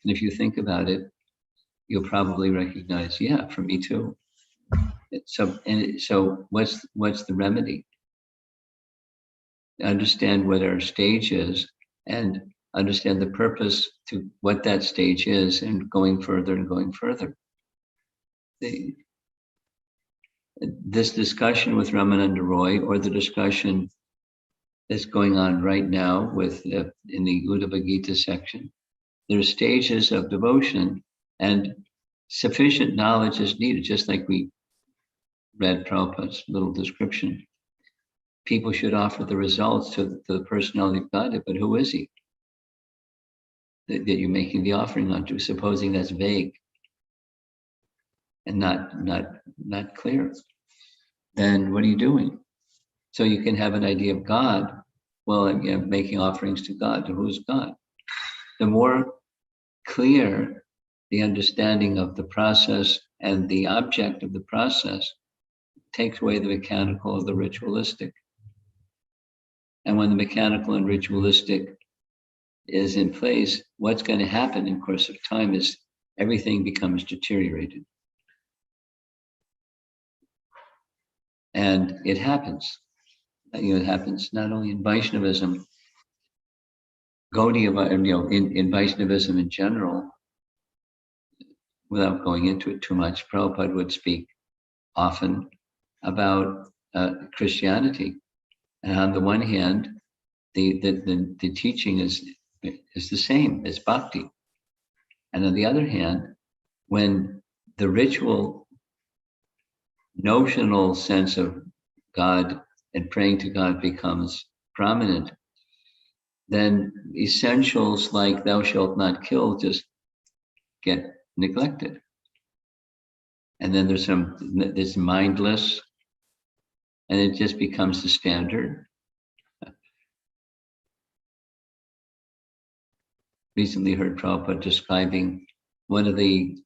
And if you think about it, you'll probably recognize, yeah, for me too. So what's the remedy? Understand what our stage is and understand the purpose to what that stage is, and going further and going further. This discussion with Ramananda Roy, or the discussion that's going on right now in the Uddhava Gita section, there's stages of devotion, and sufficient knowledge is needed, just like we read Prabhupada's little description. People should offer the results to the personality of God, but who is he that you're making the offering onto? Supposing that's vague and not clear, then what are you doing? So you can have an idea of God. Well, I'm making offerings to God. To who's God? The more clear the understanding of the process and the object of the process, takes away the mechanical or the ritualistic. And when the mechanical and ritualistic is in place, what's going to happen in course of time is everything becomes deteriorated. And it happens. It happens not only in Vaishnavism, Gaudiya, in Vaishnavism in general, without going into it too much, Prabhupada would speak often about Christianity. And on the one hand, the teaching is the same as bhakti. And on the other hand, when the ritual, notional sense of God and praying to God becomes prominent, then essentials like thou shalt not kill just get neglected. And then there's this mindless, and it just becomes the standard. Recently heard Prabhupada describing one of the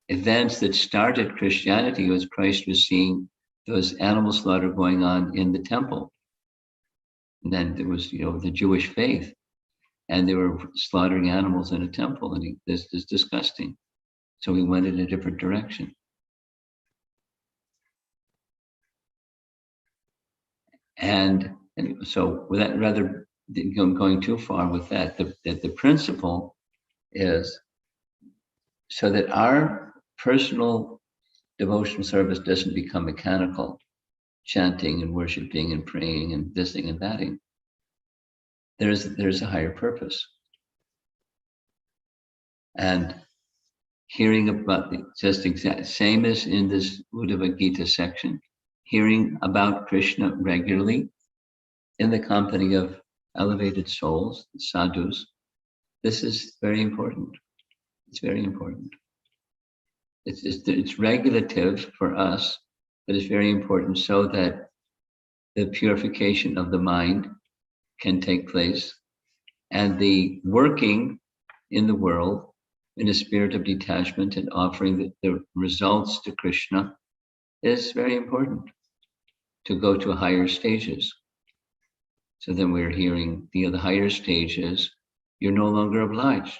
events that started Christianity was Christ was seeing those animal slaughter going on in the temple. And then there was, the Jewish faith, and they were slaughtering animals in a temple, and this is disgusting. So he went in a different direction. And so without rather going too far with that, the principle is so that our personal devotional service doesn't become mechanical, chanting and worshiping and praying and thising and thating. There's a higher purpose. And hearing about same as in this Uddhava Gita section, hearing about Krishna regularly in the company of elevated souls, sadhus, this is very important. It's very important. It's regulative for us, but it's very important so that the purification of the mind can take place, and the working in the world in a spirit of detachment and offering the results to Krishna is very important to go to higher stages. So then we're hearing the higher stages, you're no longer obliged.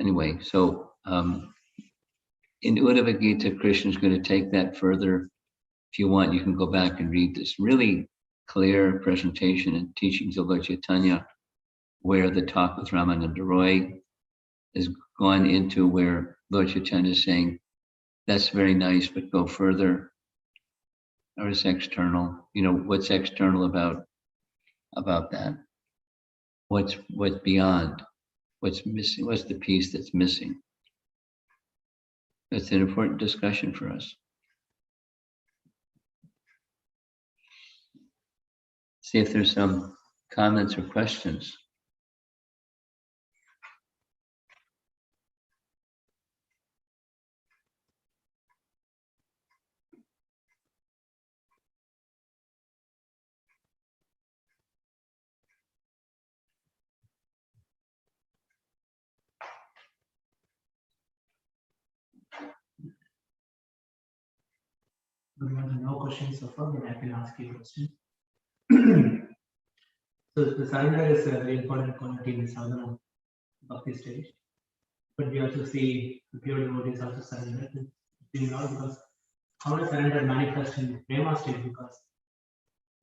Anyway, so in Uddhava Gita, Krishna is going to take that further. If you want, you can go back and read this really clear presentation and teachings of Lord Chaitanya, where the talk with Ramananda Roy has gone into where Lord Chaitanya is saying, that's very nice, but go further. Or it's external. What's external about that? What's beyond? What's missing? What's the piece that's missing? It's an important discussion for us. See if there's some comments or questions. No questions so far, but I can ask you a question. So the surrender is a very important quality in the sadhana bhakti stage. But we also see the pure devotees also surrender to the Lord, because how does surrender manifest in the prema stage? Because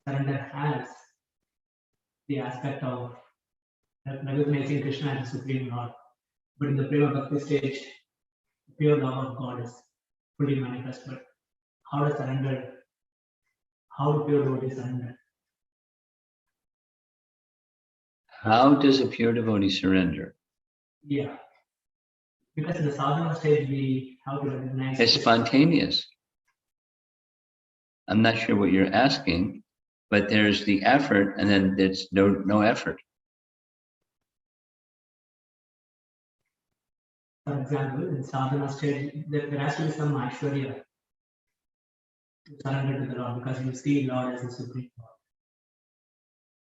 surrender has the aspect of recognizing Krishna as the Supreme Lord. But in the prema bhakti stage, the pure love of God is fully manifest. But how do pure devotees surrender? How does a pure devotee surrender? Yeah. Because in the sadhana stage, we have to recognize It's spontaneous. I'm not sure what you're asking, but there's the effort, and then there's no effort. For example, in sadhana stage, there has to be some aishwarya to surrender to the Lord, because you see Lord as the Supreme Lord.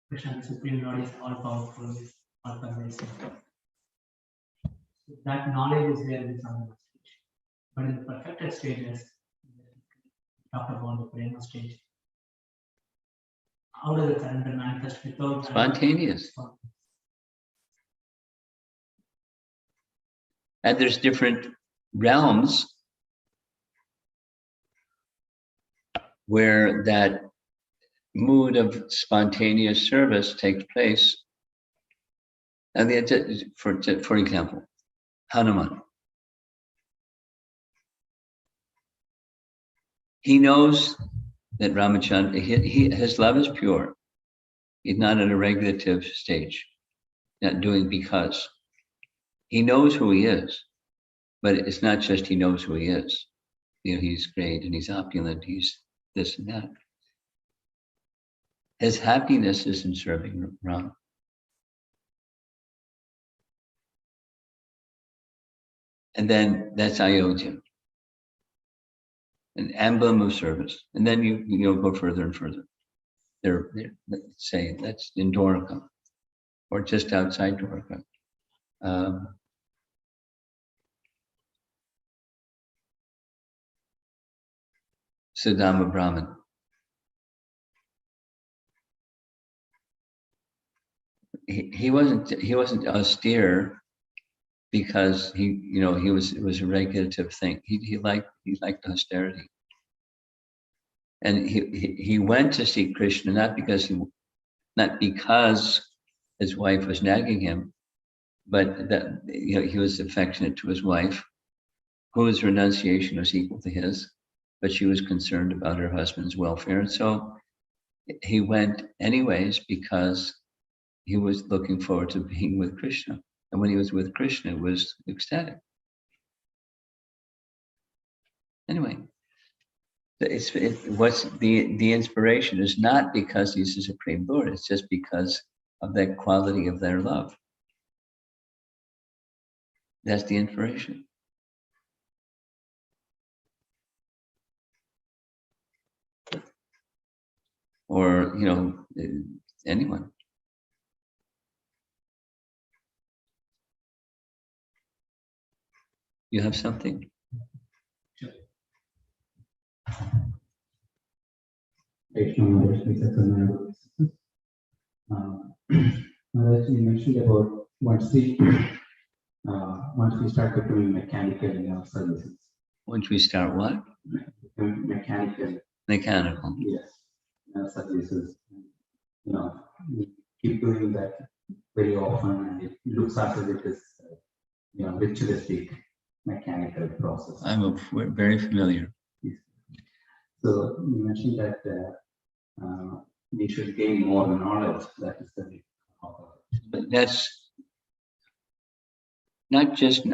Krishna, the Supreme Lord, is all powerful, is all pervasive. So that knowledge is there in the sadhana stage. But in the perfected stages, talk about the prema stage. How does the surrender manifest without Spontaneous. And there's different realms where that mood of spontaneous service takes place. And for example, Hanuman. He knows that Ramachandra, his love is pure. He's not in a regulative stage, not doing because. He knows who he is, but it's not just he knows who he is. He's great and he's opulent, he's this and that. His happiness is in serving Ram. And then that's Ayodhya, an emblem of service. And then you go further and further. They're let's say that's in Dwarka or just outside Dwarka. Siddhama Brahman. He wasn't austere because it was a regulative thing. He liked austerity. And he went to see Krishna not because his wife was nagging him, but that he was affectionate to his wife, whose renunciation was equal to his, but she was concerned about her husband's welfare. And so he went anyways because he was looking forward to being with Krishna. And when he was with Krishna, it was ecstatic. Anyway, what's the inspiration is not because he's the Supreme Lord, it's just because of that quality of their love. That's the inspiration. Or, anyone. You have something? Sure. As you mentioned about once we start becoming mechanical in our services. Once we start what? Mechanical. Mechanical. Yes. In our services. We keep doing that very often, and it looks as if it is, ritualistic, mechanical process. We're very familiar. So you mentioned that we should gain more knowledge. That is the. But that's not just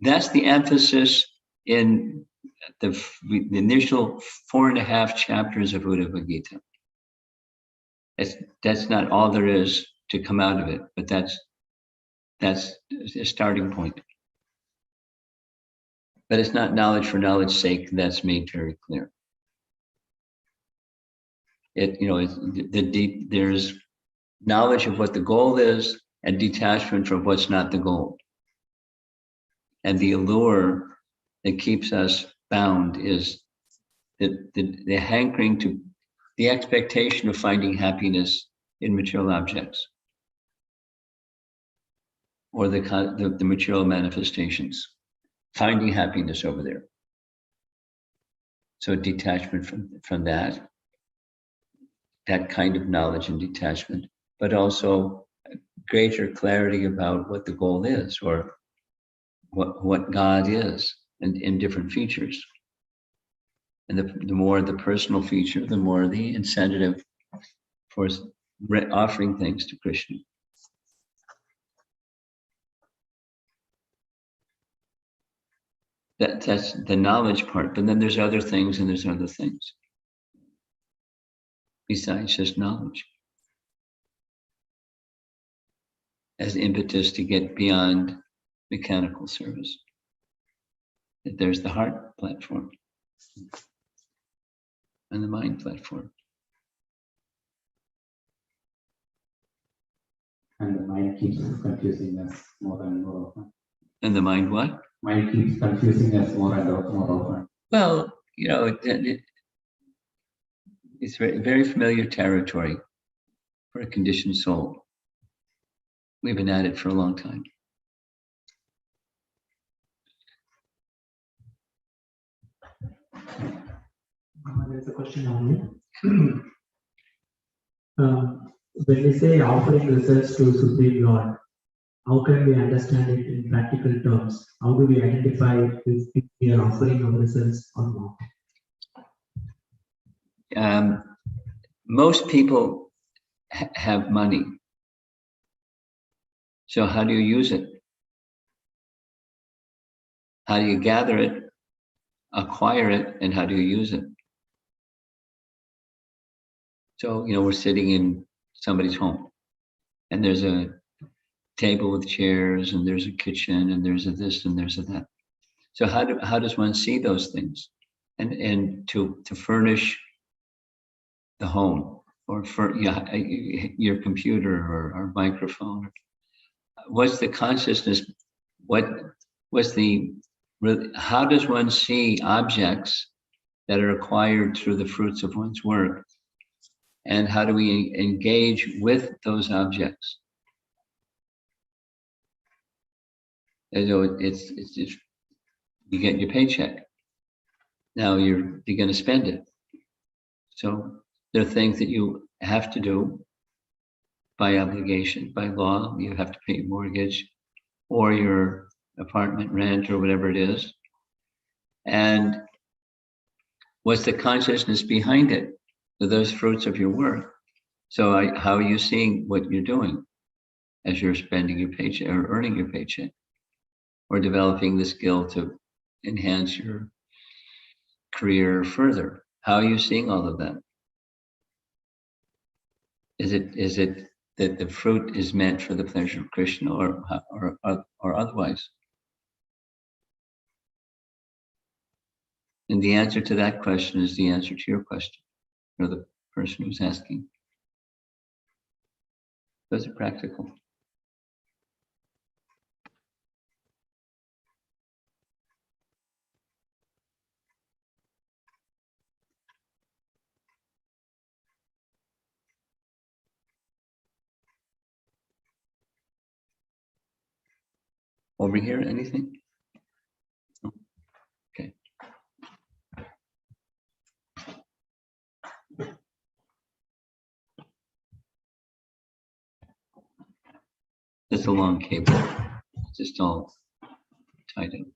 that's the emphasis in the initial 4.5 chapters of Uddhava Gita. That's not all there is to come out of it, but that's a starting point. But it's not knowledge for knowledge's sake. That's made very clear. There's knowledge of what the goal is and detachment from what's not the goal. And the allure that keeps us bound is the hankering to the expectation of finding happiness in material objects or the material manifestations, finding happiness over there. So detachment from that kind of knowledge and detachment, but also greater clarity about what the goal is or what God is in different features. And the more the personal feature, the more the incentive for offering things to Krishna. That's the knowledge part, but then there's other things and there's other things besides just knowledge as impetus to get beyond mechanical service. There's the heart platform and the mind platform. And the mind keeps confusing us more and more often. And the mind what? Mind keeps confusing us more and more often. Well, it's very, very familiar territory for a conditioned soul. We've been at it for a long time. There's a question on you. When we say offering results to Supreme Lord, how can we understand it in practical terms? How do we identify if we are offering our results or not? Most people have money. So how do you use it? How do you gather it, acquire it, and how do you use it? So, we're sitting in somebody's home and there's a table with chairs and there's a kitchen and there's a this and there's a that. So how does one see those things? And to furnish the home or for your computer or microphone, what's the consciousness? How does one see objects that are acquired through the fruits of one's work? And how do we engage with those objects? And so it's you get your paycheck. Now you're going to spend it. So there are things that you have to do by obligation, by law. You have to pay your mortgage or your apartment rent or whatever it is. And what's the consciousness behind it? So those fruits of your work. So how are you seeing what you're doing as you're spending your paycheck or earning your paycheck or developing the skill to enhance your career further? How are you seeing all of that? Is it that the fruit is meant for the pleasure of Krishna or otherwise? And the answer to that question is the answer to your question, or the person who's asking. Those are practical. Over here, anything? Okay. It's a long cable, just all tied in.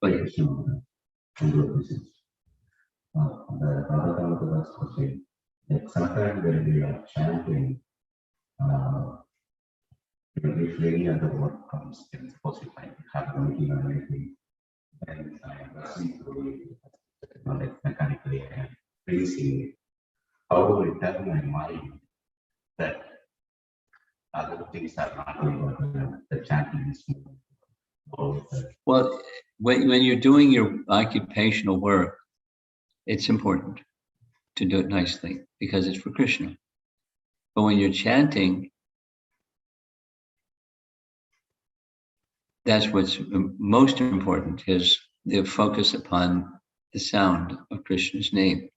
But the other time of the last question, like sometimes when we are chanting, if any other word comes, it's supposed to have a meaning or anything, then I am listening to it, like mechanically, I am praising it. How do I tell my mind that other things are not going on, the chanting is moving? well, when you're doing your occupational work, it's important to do it nicely because it's for Krishna. But when you're chanting, that's what's most important, is the focus upon the sound of Krishna's name.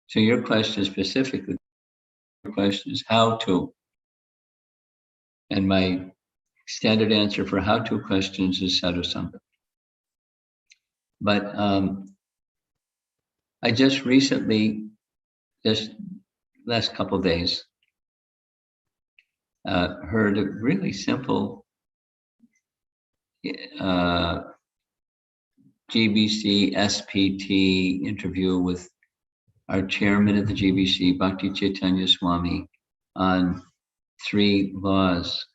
So your question specifically, your question is how to. And my standard answer for how-to questions is sadhusanga. But I just recently, just last couple of days, heard a really simple GBC SPT interview with our chairman of the GBC, Bhakti Chaitanya Swami, on 3 laws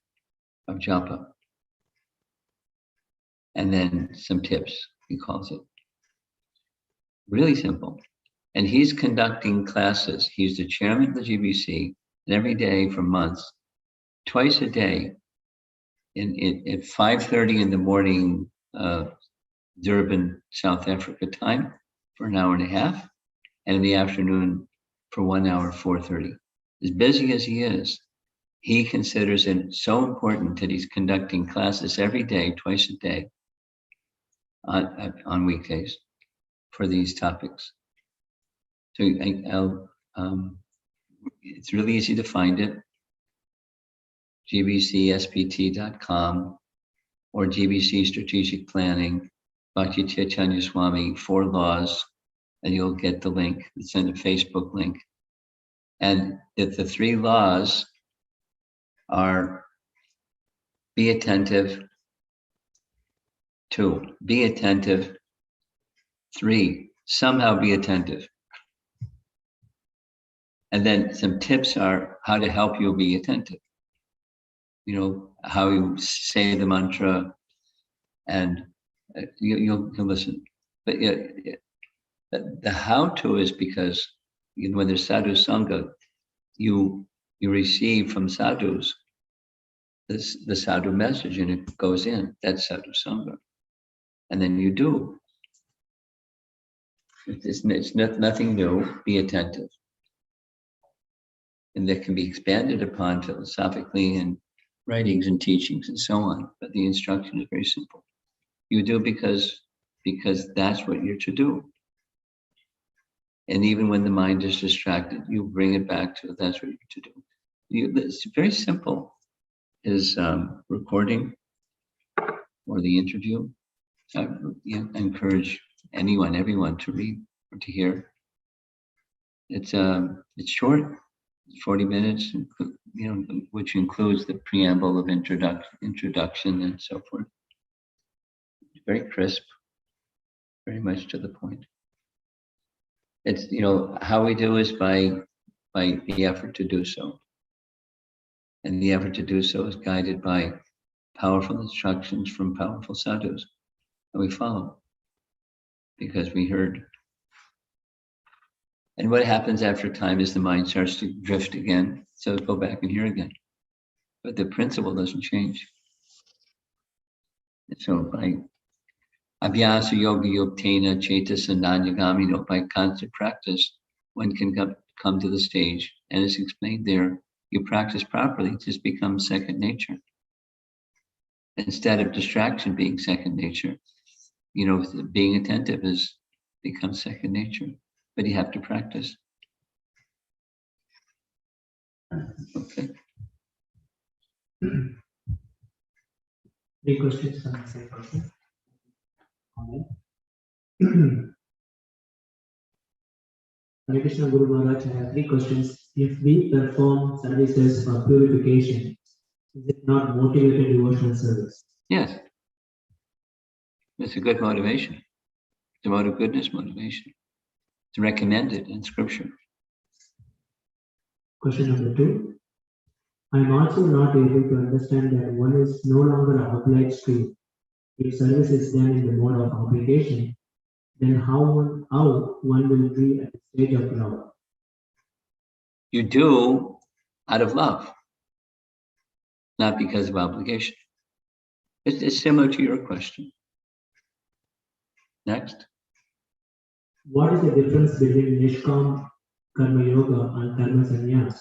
of japa. And then some tips, he calls it. Really simple. And he's conducting classes. He's the chairman of the GBC, and every day for months, twice a day, at 5:30 in the morning, Durban, South Africa time, for an hour and a half, and in the afternoon for 1 hour, 4:30. As busy as he is, he considers it so important that he's conducting classes every day, twice a day, on weekdays for these topics. So it's really easy to find it. gbcspt.com or GBC Strategic Planning, Bhakti Chaitanya Swami, 4 laws, and you'll get the link. It's in a Facebook link. And if the three laws are be attentive, 2, be attentive, 3, somehow be attentive. And then some tips are how to help you be attentive. You know, how you say the mantra, and you'll listen. But the how-to is because when there's sadhu sangha, you receive from sadhus the sadhu message, and it goes in. That's sadhu sangha, and then you do. It's nothing new. Be attentive, and that can be expanded upon philosophically in writings and teachings and so on. But the instruction is very simple. You do because that's what you're to do. And even when the mind is distracted, you bring it back to that's what you're to do. It's very simple. Is recording or the interview. I encourage everyone to read or to hear. It's short, 40 minutes, which includes the preamble of introduction and so forth. Very crisp, very much to the point. It's how we do is by the effort to do so, and the effort to do so is guided by powerful instructions from powerful sadhus, and we follow because we heard. And what happens after time is the mind starts to drift again, so go back and hear again. But the principle doesn't change. And so by abhyasa yoga yoktena cetasa nanyagamino, by constant practice, one can come to the stage, and it's explained there, you practice properly, it just becomes second nature. Instead of distraction being second nature, being attentive becomes second nature, but you have to practice. Okay. 3 questions from the same person. Hare Krishna Guru Maharaj, I have 3 questions. If we perform services for purification, is it not motivated devotional service? Yes. It's a good motivation. It's a mode of goodness motivation. It's recommended in scripture. Question number 2. I am also not able to understand that one is no longer obliged to. If service is done in the mode of obligation, then how one will be at the stage of love? You do out of love, not because of obligation. It's similar to your question. Next. What is the difference between Nishkam Karma Yoga and Karma Sannyas?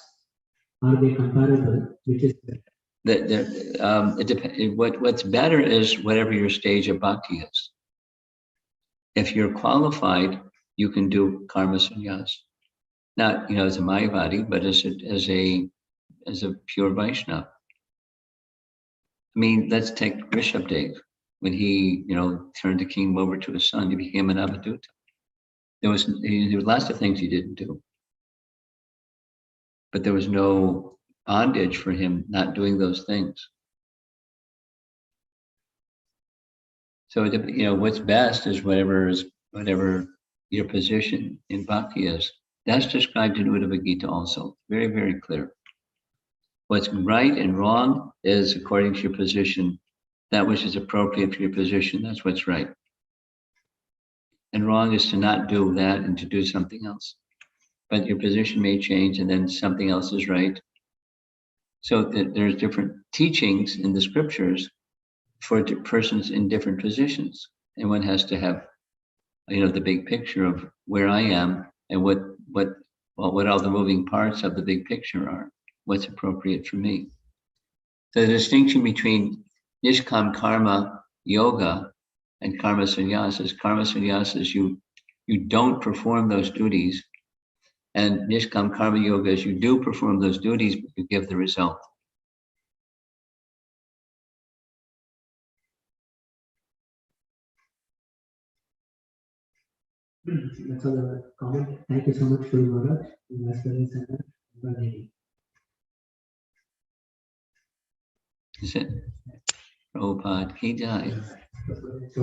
Are they comparable? Which is better? It depends. What's better is whatever your stage of bhakti is. If you're qualified, you can do karma sannyas. Not as a Mayavadi, but as a pure Vaishnava. I mean, let's take Rishabdev. When he turned the kingdom over to his son, he became an avadhuta. There was lots of things he didn't do, but there was no bondage for him not doing those things. So what's best is whatever your position in bhakti is. That's described in Uddhava Gita also. Very, very clear. What's right and wrong is according to your position. That which is appropriate for your position, that's what's right. And wrong is to not do that and to do something else. But your position may change and then something else is right. So there's different teachings in the scriptures for persons in different positions. And one has to have, the big picture of where I am and what all the moving parts of the big picture are, what's appropriate for me. So the distinction between Nishkam Karma Yoga and Karma Sannyasas, you don't perform those duties. And Nishkam Karma Yoga is you do perform those duties, but you give the result. That's all the comment. Thank you so much, Guru Maharaj. Is it? Prabhupada ki jai. So,